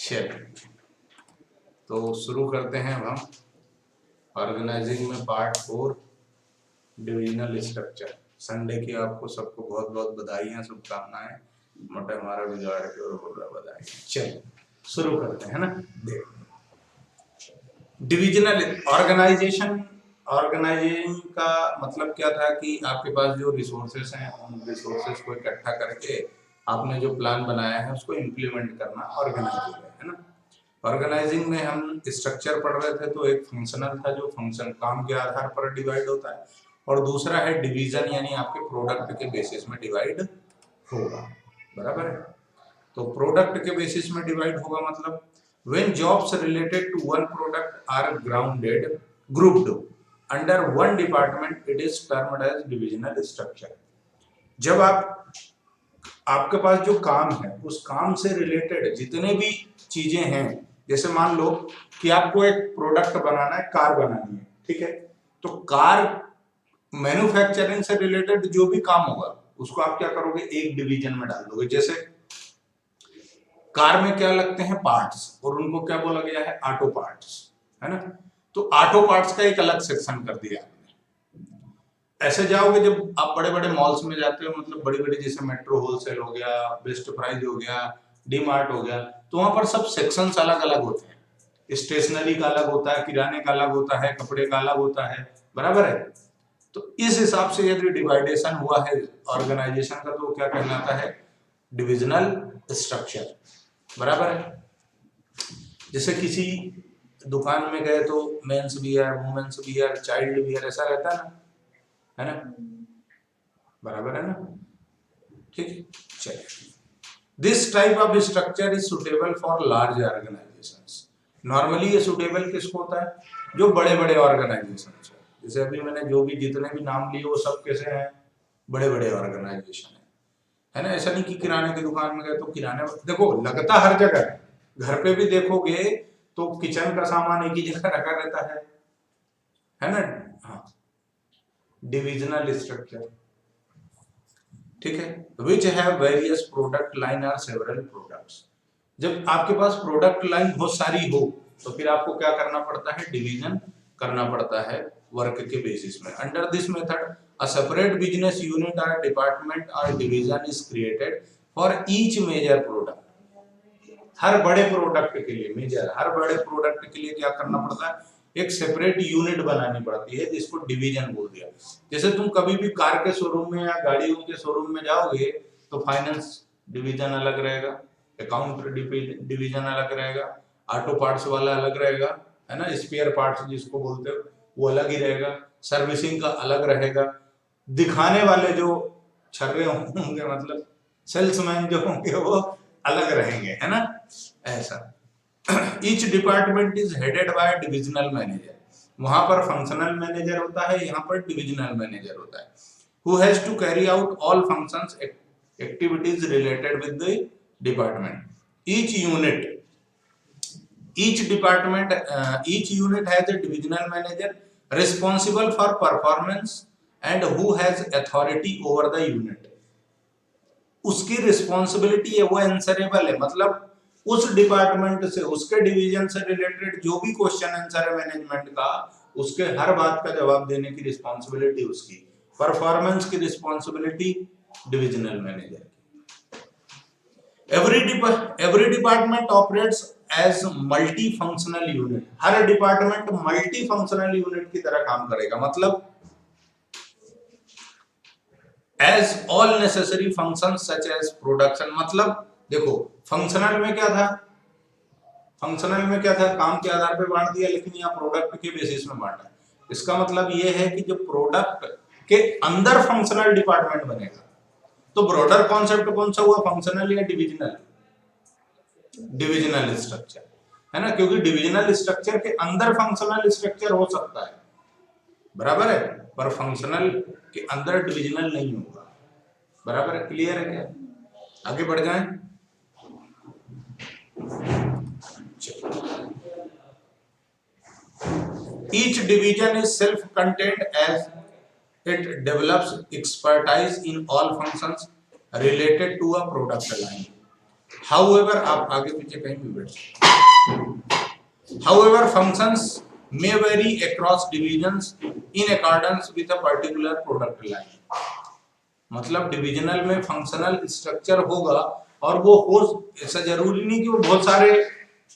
चलिए तो शुरू करते हैं अब हम ऑर्गेनाइजिंग में पार्ट 4 डिविजनल स्ट्रक्चर। संडे की आपको सबको बहुत बहुत बधाइयाँ, शुभकामनाएं। मोटे हमारा बिगाड़ के और बोल रहा बधाई। चलिए शुरू करते हैं ना। देखो डिविजनल ऑर्गेनाइजेशन का मतलब क्या था कि आपके पास जो रिसोर्सेस हैं उन रिसोर्सेस को इकट्ठा करके आपने जो प्लान बनाया है उसको इम्प्लीमेंट करना ऑर्गेनाइजिंग है ना। ऑर्गेनाइजिंग में हम स्ट्रक्चर पढ़ रहे थे तो एक फंक्शनल था जो फंक्शन काम के आधार पर डिवाइड होता है, और दूसरा है डिवीजन यानी आपके प्रोडक्ट के बेसिस में डिवाइड होगा। बराबर है। तो प्रोडक्ट के बेसिस में डिवाइड होगा मतलब when jobs related to one product are grouped under one department it is termed as divisional structure। जब आपके पास जो काम है उस काम से रिलेटेड जितने भी चीजें हैं, जैसे मान लो कि आपको एक प्रोडक्ट बनाना है, कार बनानी है, ठीक है, तो कार मैन्युफैक्चरिंग से रिलेटेड जो भी काम होगा उसको आप क्या करोगे, एक डिवीजन में डाल दोगे। जैसे कार में क्या लगते हैं, पार्ट्स, और उनको क्या बोला गया है, ऑटो पार्ट्स, है ना। तो ऑटो पार्ट्स का एक अलग सेक्शन कर दिया आपने। ऐसे जाओगे जब आप बड़े बड़े मॉल्स में जाते हो, मतलब बड़ी बड़ी जैसे मेट्रो होलसेल हो गया, बेस्ट प्राइस हो गया, डी मार्ट हो गया, तो वहां पर सब सेक्शंस अलग अलग होते हैं। स्टेशनरी का अलग होता है, किराने का अलग होता है, कपड़े का अलग होता है। बराबर है। तो इस हिसाब से यदि डिवाइडेशन हुआ है ऑर्गेनाइजेशन का तो क्या कहलाता है, डिविजनल स्ट्रक्चर। बराबर है। जैसे किसी दुकान में गए तो men's wear, women's wear, child wear ऐसा रहता है ना। बराबर है ना। ठीक। चलिए, this type of structure is suitable for large organisations. Normally ये सुटेबल किसको होता है, जो बड़े बड़े ऑर्गेनाइजेशंस हो। जैसे अभी मैंने जो भी जितने भी नाम लिए वो सब कैसे हैं, बड़े बड़े ऑर्गेनाइजेशन है ना। ऐसा नहीं कि किराने की दुकान में गए तो किराने, देखो लगता हर जगह है, घर पे भी देखोगे तो किचन का सामान एक ही जगह रखा रहता है ना। हाँ, डिविजनल स्ट्रक्चर, ठीक है। Which have various product line or several products. जब आपके पास प्रोडक्ट लाइन बहुत सारी हो तो फिर आपको क्या करना पड़ता है, डिवीजन करना पड़ता है वर्क के बेसिस में। Under this method a separate business unit or department or division is created for each major product। हर बड़े प्रोडक्ट के लिए, मेजर हर बड़े प्रोडक्ट के लिए क्या करना पड़ता है, एक सेपरेट यूनिट बनानी पड़ती है जिसको डिवीजन बोल दिया। जैसे तुम कभी भी कार के शोरूम में या गाड़ियों के शोरूम में जाओगे तो फाइनेंस डिवीजन अलग रहेगा, अकाउंट डिवीजन अलग रहेगा, ऑटो पार्ट्स वाला अलग रहेगा, है ना, स्पेयर पार्ट्स जिसको बोलते हो वो अलग ही रहेगा, सर्विसिंग का अलग रहेगा, दिखाने वाले जो छर्रे होंगे मतलब सेल्समैन जो होंगे वो अलग रहेंगे, है ना। ऐसा each department is headed by divisional manager. वहां पर फंक्शनल मैनेजर होता है, यहाँ पर डिविजनल मैनेजर होता है, who has to carry out all functions activities related with the department. each unit has a divisional manager responsible for performance and who has authority over the unit। उसकी responsibility है, वो answerable है, मतलब उस department से, उसके division से related जो भी क्वेश्चन आंसर है मैनेजमेंट का, उसके हर बात का जवाब देने की रिस्पॉन्सिबिलिटी उसकी। परफॉर्मेंस की रिस्पॉन्सिबिलिटी डिविजनल मैनेजर की। Every department operates as multi functional unit. हर डिपार्टमेंट मल्टी फंक्शनल यूनिट की तरह काम करेगा, मतलब as all necessary function such as production. मतलब देखो फंक्शनल में क्या था, काम के आधार पर बांट दिया, लेकिन यहाँ प्रोडक्ट के बेसिस में बांटा। इसका मतलब ये है कि जो प्रोडक्ट के अंदर फंक्शनल डिपार्टमेंट बनेगा, तो ब्रॉडर कॉन्सेप्ट कौन सा हुआ, फंक्शनल या डिविजनल, डिविजनल स्ट्रक्चर, है ना, क्योंकि डिविजनल स्ट्रक्चर के अंदर फंक्शनल स्ट्रक्चर हो सकता है, बराबर है, पर फंक्शनल के अंदर डिविजनल नहीं होगा। बराबर है, क्लियर है क्या, आगे बढ़ जाएं। Each division is self-contained as it develops expertise in all functions related to a product line। However आप आगे पीछे कहीं भी बैठ सकते। However functions may vary across divisions in accordance with a particular product line। मतलब डिविजनल में functional structure होगा और वो हो, ऐसा जरूरी नहीं कि वो बहुत सारे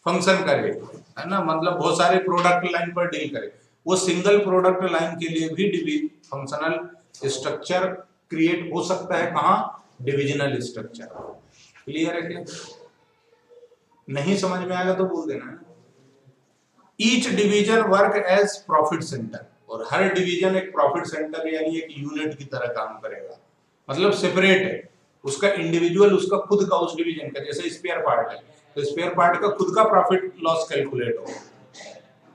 फंक्शन करे, है ना, मतलब बहुत सारे प्रोडक्ट लाइन पर डील करे। वो सिंगल प्रोडक्ट लाइन के लिए भी फंक्शनल स्ट्रक्चर क्रिएट हो सकता है। कहाँ? Divisional structure. क्लियर है क्या? नहीं समझ में आएगा तो बोल देना है। Each division work as profit centre, और हर डिवीजन एक प्रॉफिट सेंटर यानी एक यूनिट की तरह काम करेगा। मतलब सेपरेट है, उसका इंडिविजुअल, उसका खुद का, उस डिवीजन का, जैसे स्पेयर पार्ट है तो स्पेयर पार्ट का खुद का प्रॉफिट लॉस कैलकुलेट होगा।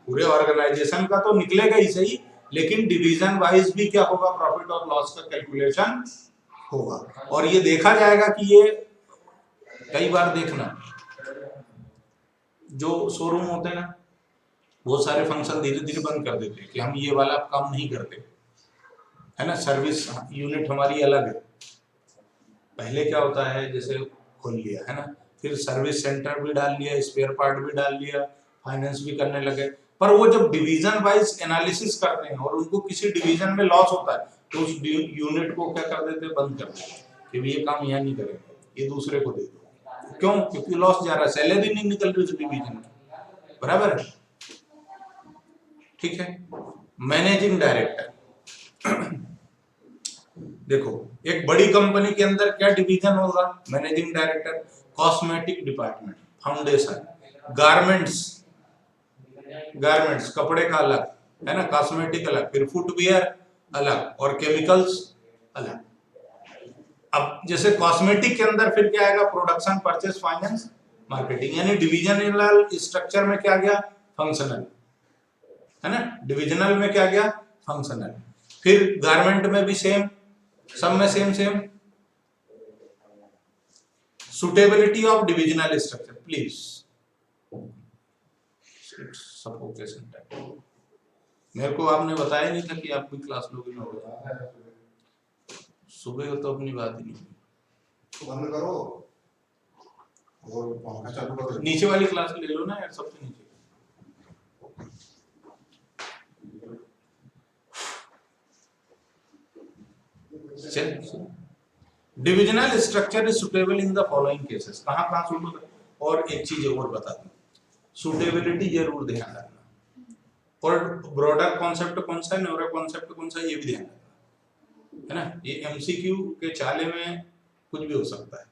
पूरे ऑर्गेनाइजेशन का तो निकलेगा ही सही, लेकिन डिवीजन वाइज भी क्या होगा? प्रॉफिट और लॉस का कैलकुलेशन होगा। और ये देखा जाएगा कि ये कई बार देखना, जो शोरूम होते हैं ना, बहुत सारे फंक्शन धीरे धीरे बंद कर देते हैं कि हम ये वाला काम नहीं करते, है ना। सर्विस यूनिट हमारी अलग है। पहले क्या होता है, जैसे खोल लिया, है ना, फिर सर्विस सेंटर भी डाल लिया, स्पेयर पार्ट भी डाल लिया, फाइनेंस भी करने लगे। पर वो जब डिवीजन वाइज एनालिसिस करते हैं और उनको किसी डिवीजन में लॉस होता है तो उस यूनिट को क्या कर देते हैं? बंद कर देते हैं कि ये काम यहाँ नहीं करेंगे, ये दूसरे को दे दो। क्यों? क्योंकि लॉस जा रहा है, सैलरी नहीं निकल रही उस डिवीजन की। बराबर है? ठीक है। मैनेजिंग डायरेक्टर देखो, एक बड़ी कंपनी के अंदर क्या डिवीजन होगा? Managing director. Cosmetic department, foundation, garments, garments कपड़े का अलग, है ना, कॉस्मेटिक अलग, फिर फुटवियर अलग, और केमिकल्स अलग। अब जैसे कॉस्मेटिक के अंदर फिर क्या आएगा? Production, purchase, finance, marketing. यानी डिविजनल स्ट्रक्चर में क्या गया? फंक्शनल, है ना। डिविजनल में क्या गया? फंक्शनल। फिर गारमेंट में भी सेम, सब में same same. Suitability of divisional structure, please suffocation type. मेरे को आपने बताया नहीं था कि आप भी क्लास लोगे ना होगा। सुबह तो अपनी बात ही नहीं। बंद करो और पंखा चालू करो। नीचे वाली क्लास ले लो ना यार, सबसे नीचे। Divisional structure is suitable in the following cases. कहाँ सूट होता है? और एक चीज और बता दूं, सुटेबिलिटी जरूर ध्यान रखना, और ब्रॉडर कॉन्सेप्ट कौन सा है, नैरो कॉन्सेप्ट कौन सा है, ये भी ध्यान रखना, है ना। ये एमसीक्यू के चाले में कुछ भी हो सकता है।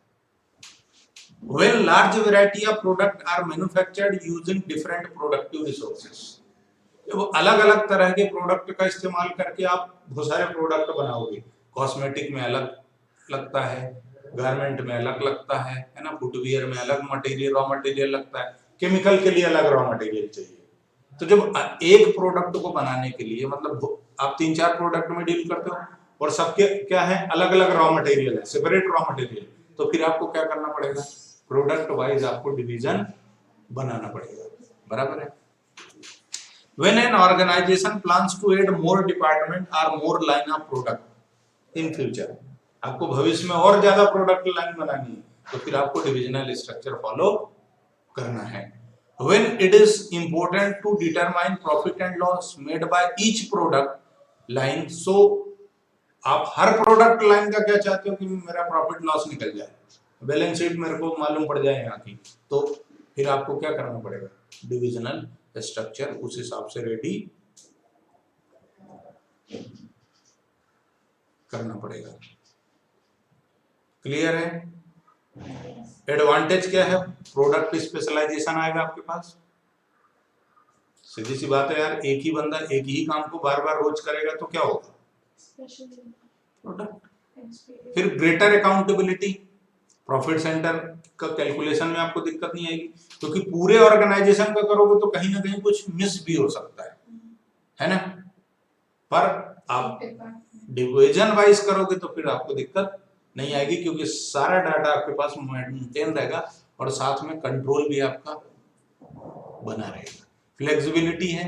When large variety of product are manufactured using different productive resources, वो अलग अलग तरह के प्रोडक्ट का इस्तेमाल करके आप बहुत सारे प्रोडक्ट बनाओगे। कॉस्मेटिक में अलग लगता है, गारमेंट में अलग लगता है ना, फुटवियर में अलग मटेरियल, रॉ मटेरियल लगता है, केमिकल के लिए अलग रॉ मटेरियल चाहिए। तो जब एक प्रोडक्ट को बनाने के लिए, मतलब आप 3-4 प्रोडक्ट में डील करते हो और सबके क्या है? अलग अलग रॉ मटेरियल है, सेपरेट रॉ मटेरियल, तो फिर आपको क्या करना पड़ेगा? प्रोडक्ट वाइज आपको डिवीजन बनाना पड़ेगा। बराबर है? When an organization plans to add more department or more line of product in future, आपको भविष्य में और ज्यादा प्रोडक्ट लाइन बनानी है, तो फिर आपको डिविजनल स्ट्रक्चर फॉलो करना है। When it is important to determine profit and loss made by each product line, so आप हर प्रोडक्ट लाइन का क्या चाहते हो कि मेरा प्रॉफिट लॉस निकल जाए, बैलेंस शीट मेरे को मालूम पड़ जाए यहाँ की, तो फिर आपको क्या करना पड़ेगा? डिविजनल स्ट्रक्चर उस हिसाब से रेडी करना पड़ेगा। क्लियर है? एडवांटेज क्या है? प्रोडक्ट स्पेशलाइजेशन आएगा आपके पास। सीधी सी बात है यार, एक ही बंदा एक ही काम को बार बार रोज करेगा तो क्या होगा? प्रोडक्ट। फिर ग्रेटर अकाउंटेबिलिटी, प्रॉफिट सेंटर का कैलकुलेशन में आपको दिक्कत नहीं आएगी, क्योंकि पूरे ऑर्गेनाइजेशन का करोगे तो कहीं ना कहीं कुछ मिस भी हो सकता है ना। पर आप डिवीजन वाइज करोगे तो फिर आपको दिक्कत नहीं आएगी, क्योंकि सारा डाटा आपके पास मेंटेन रहेगा और साथ में कंट्रोल भी आपका बना रहेगा। फ्लेक्सिबिलिटी है।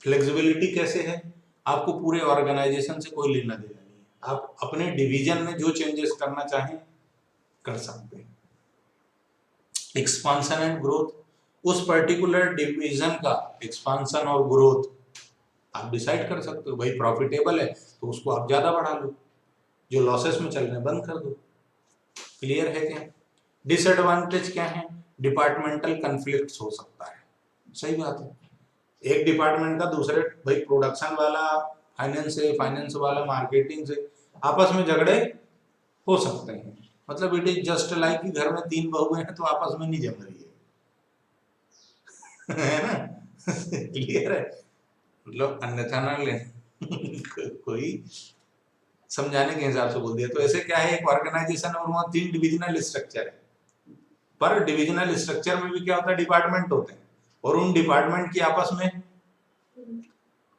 फ्लेक्सिबिलिटी कैसे है? आपको पूरे ऑर्गेनाइजेशन से कोई लेना देना नहीं है, आप अपने डिवीजन में जो चेंजेस करना चाहें कर सकते हैं। एक्सपांशन एंड ग्रोथ, उस पर्टिकुलर डिवीजन का एक्सपांशन और ग्रोथ आप डिसाइड कर सकते हो। भाई प्रॉफिटेबल है तो उसको आप ज्यादा बढ़ा लो, जो लॉसेस में चल रहे हैं बंद कर दो। क्लियर है क्या? डिसएडवांटेज क्या है? डिपार्टमेंटल कन्फ्लिक्ट्स हो सकता है। सही बात है, एक डिपार्टमेंट का दूसरे, भाई प्रोडक्शन वाला फाइनेंस से, फाइनेंस वाला मार्केटिंग से, आपस में झगड़े हो सकते हैं। मतलब इट इज जस्ट लाइक कि घर में 3 बहुएं हैं तो आपस में नहीं जम रही है ना? क्लियर है? मतलब अन्यथा ना ले कोई समझाने के हिसाब से बोल दिया। तो ऐसे क्या है, एक ऑर्गेनाइजेशन और वहाँ 3 डिविजनल स्ट्रक्चर है, पर डिविजनल स्ट्रक्चर में भी क्या होता है, डिपार्टमेंट होते हैं, और उन डिपार्टमेंट की आपस में,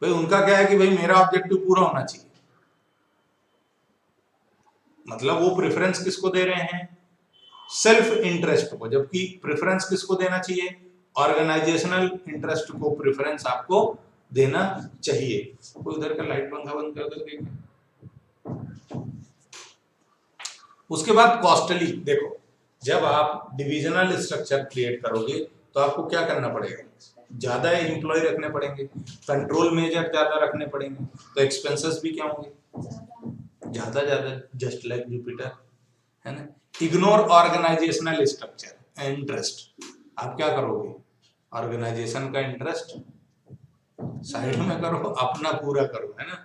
भाई उनका क्या है कि भाई मेरा ऑब्जेक्टिव पूरा होना चाहिए। मतलब वो प्रेफरेंस किसको दे रहे हैं? सेल्फ इंटरेस्ट को, जबकि प्रेफरेंस किसको देना चाहिए? ऑर्गेनाइजेशनल इंटरेस्ट को प्रेफरेंस आपको देना चाहिए। कोई उधर का लाइट पंखा बंद कर दो। उसके बाद कॉस्टली, देखो जब आप डिविजनल स्ट्रक्चर क्रिएट करोगे तो आपको क्या करना पड़ेगा? ज्यादा एम्प्लॉय रखने पड़ेंगे, कंट्रोल मेजर ज्यादा रखने पड़ेंगे, तो एक्सपेंसेस भी क्या होंगे? ज्यादा ज्यादा, जस्ट लाइक जुपिटर, है ना? इग्नोर ऑर्गेनाइजेशनल स्ट्रक्चर इंटरेस्ट, आप क्या करोगे? ऑर्गेनाइजेशन का इंटरेस्ट साइड में करो, अपना पूरा करो, है ना?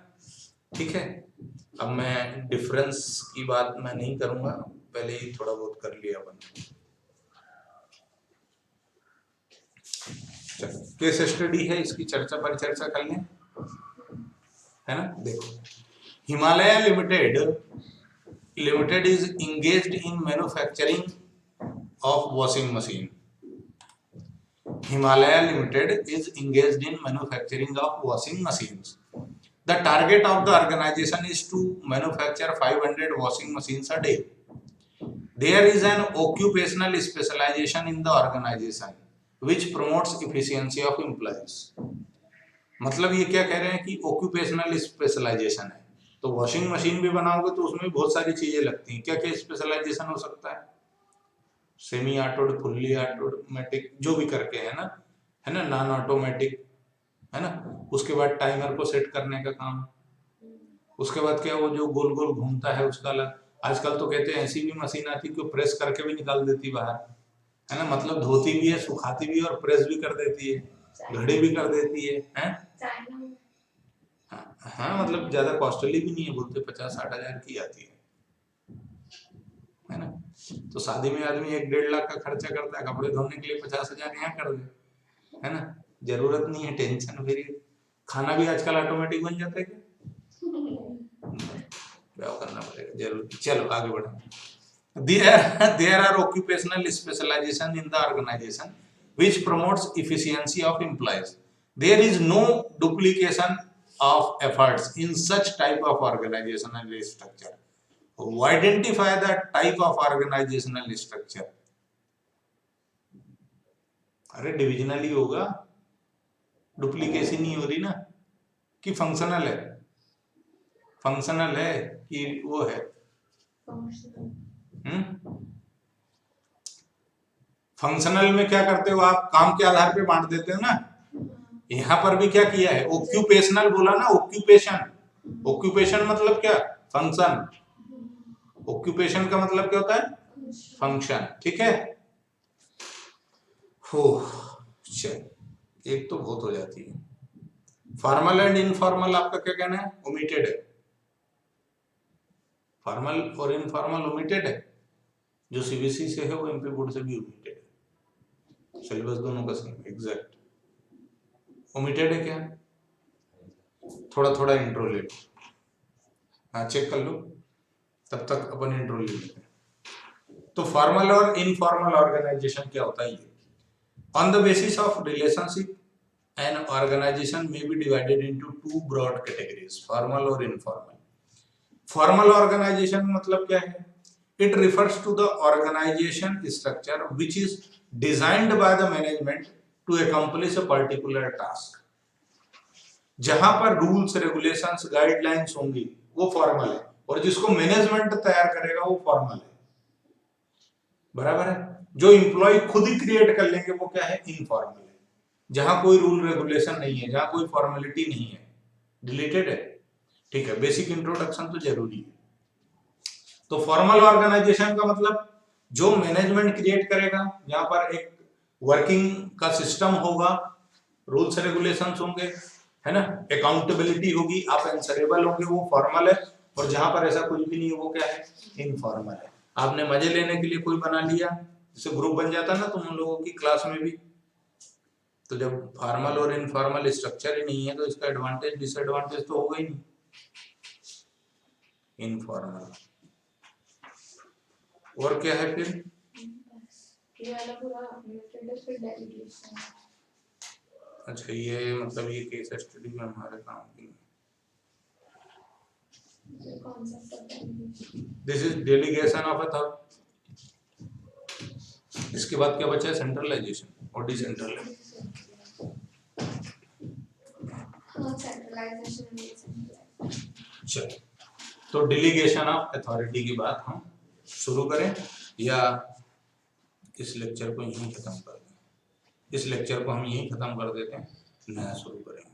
ठीक है, अब मैं डिफरेंस की बात मैं नहीं करूंगा, पहले ही थोड़ा बहुत कर लिया अपन। केस स्टडी है, इसकी चर्चा परिचर्चा कर लें, है ना? देखो, Himalaya limited is engaged in manufacturing of washing machine. Himalaya Limited is engaged in manufacturing of washing machines. The target of the organization is to manufacture 500 washing machines a day. There is an occupational specialization in the organization which promotes efficiency of employees. मतलब ये क्या कह रहे हैं कि occupational specialization है, तो washing machine भी बनाओगे तो उसमें बहुत सारी चीजें लगती हैं। क्या क्या स्पेशलाइजेशन हो सकता है? सेमी ऑटोड, फुल्ली ऑटोमेटिक, जो भी करके, है ना, नॉन ऑटोमेटिक, है ना? उसके बाद टाइमर को सेट करने का काम, उसके बाद क्या, वो जो गोल गोल घूमता है उसका अलग। आजकल तो कहते हैं ऐसी भी मशीन आती है कि प्रेस करके भी निकाल देती बाहर, है ना? मतलब धोती भी है, सुखाती भी है और प्रेस भी कर देती है, घड़ी भी कर देती है? हाँ, मतलब ज्यादा कॉस्टली भी नहीं है, बोलते 50-60 हजार की आती है ना? तो शादी में आदमी 1-1.5 लाख का खर्चा करता है, कपड़े धोने के लिए 50 हजार यहाँ कर दे, है ना? जरूरत नहीं है टेंशन। फिर खाना भी आजकल ऑटोमेटिक बन जाता है क्या? क्या करना पड़ेगा जरूर। चलो आगे बढ़े। There are occupational specialization in the organization which promotes efficiency of employees. There is no duplication of efforts in such type of organizational structure. Identify the type of organizational structure. अरे डिविजनली होगा, डुप्लीकेशन नहीं हो रही ना, कि functional है? Functional है कि वो है फंक्शनल में क्या करते हो आप? काम के आधार पे बांट देते हो ना। यहाँ पर भी क्या किया है? ऑक्यूपेशनल बोला ना, ऑक्यूपेशन। ऑक्यूपेशन मतलब क्या? फंक्शन। ऑक्यूपेशन का मतलब क्या होता है? फंक्शन। ठीक है, हो चल, एक तो बहुत हो जाती है। फॉर्मल एंड इनफॉर्मल आपका क्या कहना है? ओमिटेड है। फॉर्मल और इनफॉर्मल ओमिटेड है। जो सीबीएसई से है वो एमपी बोर्ड से भी ओमिटेड है, सिलेबस दोनों का सेम एग्जैक्ट। ओमिटेड है क्या? थोड़ा थोड़ा इंट्रो ले लो, हाँ चेक कर लो, तब तक अपन इंट्रो ले लेते हैं। तो फॉर्मल और इनफॉर्मल ऑर्गेनाइजेशन क्या होता है? ये on the basis of relationship an organisation में be divided into 2 broad categories, formal और इनफॉर्मल। फॉर्मल ऑर्गेनाइजेशन मतलब क्या है? It refers to the organisation structure which is designed by the management to accomplish a particular task. जहां पर rules, regulations, guidelines होंगी वो formal है, और जिसको मैनेजमेंट तैयार करेगा वो फॉर्मल है। बराबर है? जो एम्प्लॉय खुद ही क्रिएट कर लेंगे वो क्या है, इनफॉर्मल है, जहां कोई रूल रेगुलेशन नहीं है, जहां कोई फॉर्मेलिटी नहीं है, डिलीटेड है। ठीक है, बेसिक इंट्रोडक्शन तो जरूरी है। तो फॉर्मल ऑर्गेनाइजेशन का मतलब जो मैनेजमेंट क्रिएट करेगा, यहाँ पर एक वर्किंग का सिस्टम होगा, रूल्स रेगुलेशंस होंगे, है ना, अकाउंटेबिलिटी होगी, आप आंसरेबल होंगे, वो फॉर्मल है। और जहां पर ऐसा कुछ भी नहीं है वो क्या है, इनफॉर्मल है। आपने मजे लेने के लिए कोई बना लिया, जैसे ग्रुप बन जाता ना तुम लोगों की क्लास में भी, तो जब फॉर्मल और इनफॉर्मल स्ट्रक्चर ही नहीं है तो इसका एडवांटेज डिसएडवांटेज तो होगा ही नहीं। इनफॉर्मल और क्या है फिर, ये वाला पूरा रिलेटेड है, फिर डेलीगेशन। अच्छा ये मतलब ये केस स्टडी में हमारे काम की, ये concept of delegation. This is delegation of authority. इसके बाद क्या बचा है, सेंट्रलाइजेशन और डिसेंट्रलाइजेशन। हाँ, सेंट्रलाइजेशन एंड डिसेंट्रलाइजेशन। चलो, तो डेलीगेशन ऑफ अथॉरिटी की बात हम शुरू करें या इस लेक्चर को यहीं खत्म कर दें? इस लेक्चर को हम यहीं खत्म कर देते हैं, नया शुरू करेंगे।